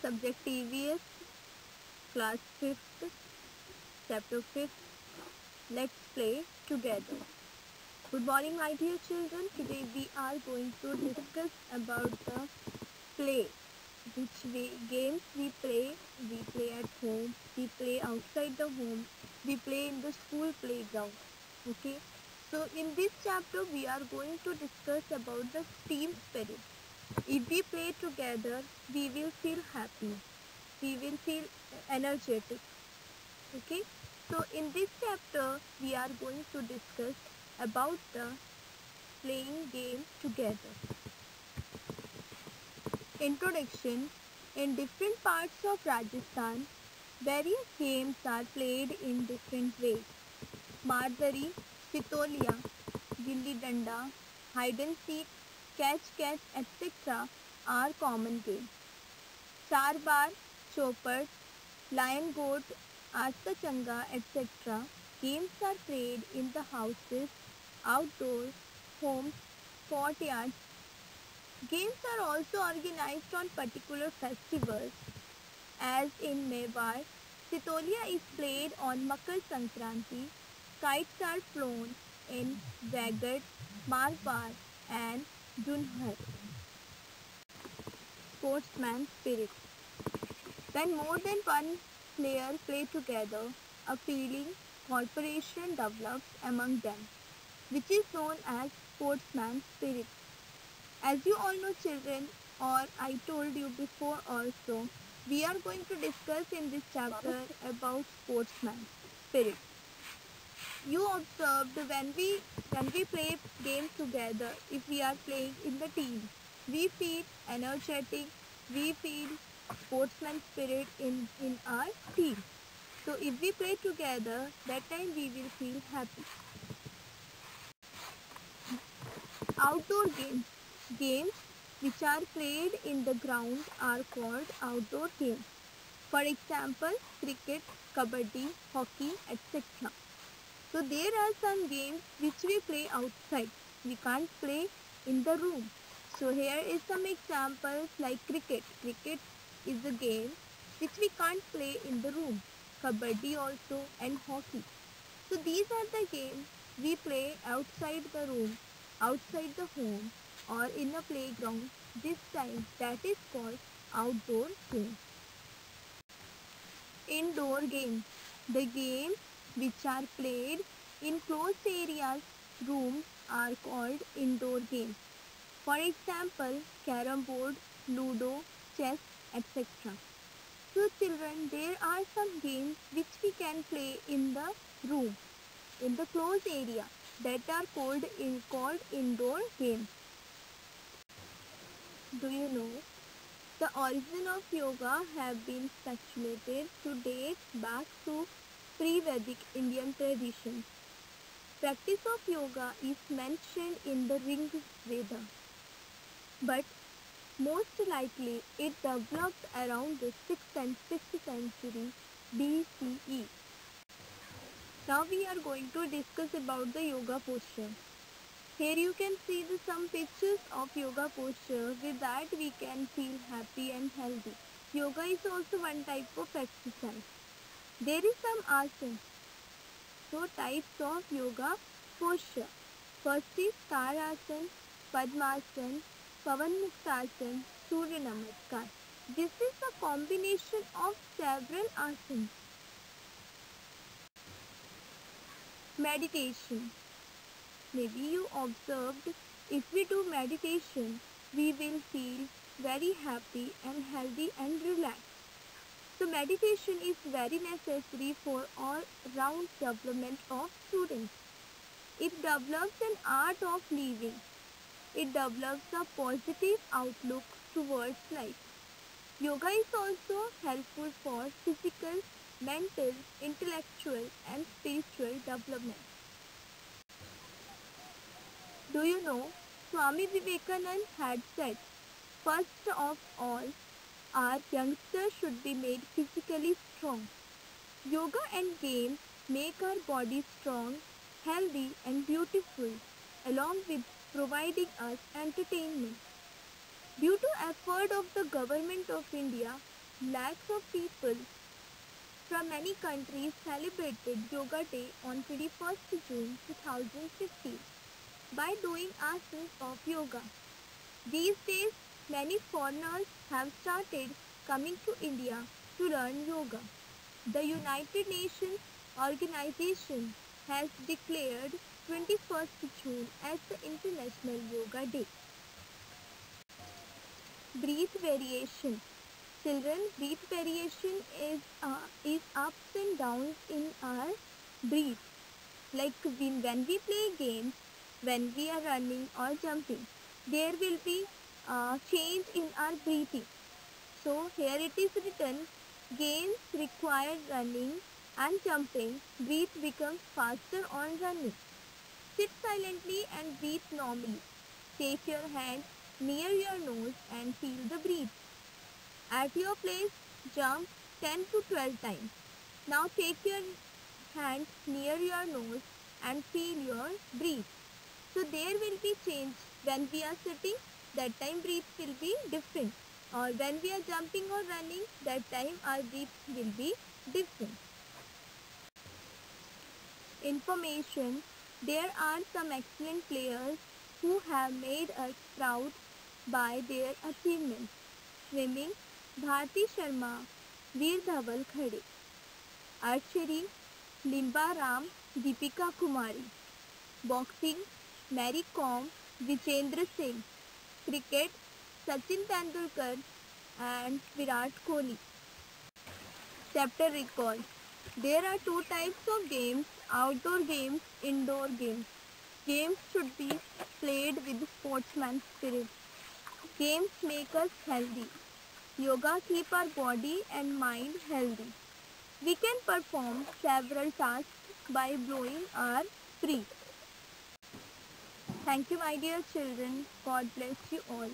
Subject EVS, Class 5th, Chapter 5th. Let's play together. Good morning, my dear children. Today we are going to discuss about the play. Games we play. We play at home. We play outside the home. We play in the school playground. Okay. So in this chapter we are going to discuss about the team spirit. If we play together, we will feel happy. We will feel energetic. Okay. So in this chapter, we are going to discuss about the playing game together. Introduction. In different parts of Rajasthan, various games are played in different ways. Mardari, Sitolia, Gilli Danda, hide and seek, catch, etc. are common games. Char bar, chopad, lion goat, asta changa, etc. Games are played in the houses, outdoors, homes, courtyards. Games are also organized on particular festivals, as in Mewar. Sitolia is played on Makar Sankranti. Kites are flown in Wagad, Marwar, and Dunhar. Sportsman spirit. When more than one player play together, a feeling cooperation develops among them, which is known as sportsman spirit. As you all know, children, or I told you before also, we are going to discuss in this chapter about sportsman spirit. You observed when we play games together, if we are playing in the team, we feel energetic, we feel sportsman spirit in our team. So if we play together, that time we will feel happy. Outdoor games. Games which are played in the ground are called outdoor games. For example, cricket, kabaddi, hockey, etc. So there are some games which we play outside. We can't play in the room. So here is some examples like cricket. Cricket is a game which we can't play in the room. Kabaddi also and hockey. So these are the games we play outside the room, outside the home or in a playground. This time that is called outdoor game. Indoor games. The games which are played in closed areas, rooms are called indoor games. For example, carom board, ludo, chess, etc. So children, there are some games which we can play in the room, in the closed area, that are called indoor games. Do you know? The origin of yoga have been speculated to date back to pre-Vedic Indian traditions. Practice of yoga is mentioned in the Rig Veda, but most likely it developed around the 6th and 5th century BCE. Now we are going to discuss about the yoga posture. Here you can see some pictures of yoga posture. With that we can feel happy and healthy. Yoga is also one type of exercise. There is some asana. So types of yoga posture. First is Tarasana, Padmasana, Pavanmuktasana, Surya Namaskar. This is a combination of several asanas. Meditation. Maybe you observed, if we do meditation, we will feel very happy and healthy and relaxed. So meditation is very necessary for all round development of students. It develops an art of living. It develops a positive outlook towards life. Yoga is also helpful for physical, mental, intellectual and spiritual development. Do you know, Swami Vivekananda had said, first of all, our youngsters should be made physically strong. Yoga and games make our body strong, healthy and beautiful, along with providing us entertainment. Due to effort of the government of India, Lakhs of people from many countries celebrated Yoga Day on 21st June 2015 by doing asanas of yoga. These days, many foreigners have started coming to India to learn yoga. The United Nations organization has declared 21st June as the International Yoga Day. Breath variation. Children, breath variation is ups and downs in our breath. Like when we play games, when we are running or jumping, there will be change in our breathing. So here it is written, games require running and jumping. Breath becomes faster on running. Sit silently and breathe normally. Take your hand near your nose and feel the breath. At your place, jump 10 to 12 times. Now take your hand near your nose and feel your breath. So there will be change. When we are sitting, that time breath will be different. Or when we are jumping or running, that time our breath will be different. Information. There are some excellent players who have made us proud by their achievements. Swimming, Bharti Sharma, Veer Dhaval Khade. Archery, Limba Ram, Deepika Kumari. Boxing, Mary Kom, Vijendra Singh. Cricket, Sachin Tendulkar and Virat Kohli. Chapter recall. There are two types of games, outdoor games, indoor games. Games should be played with sportsman spirit. Games make us healthy. Yoga keep our body and mind healthy. We can perform several tasks by blowing our breath. Thank you, my dear children. God bless you all.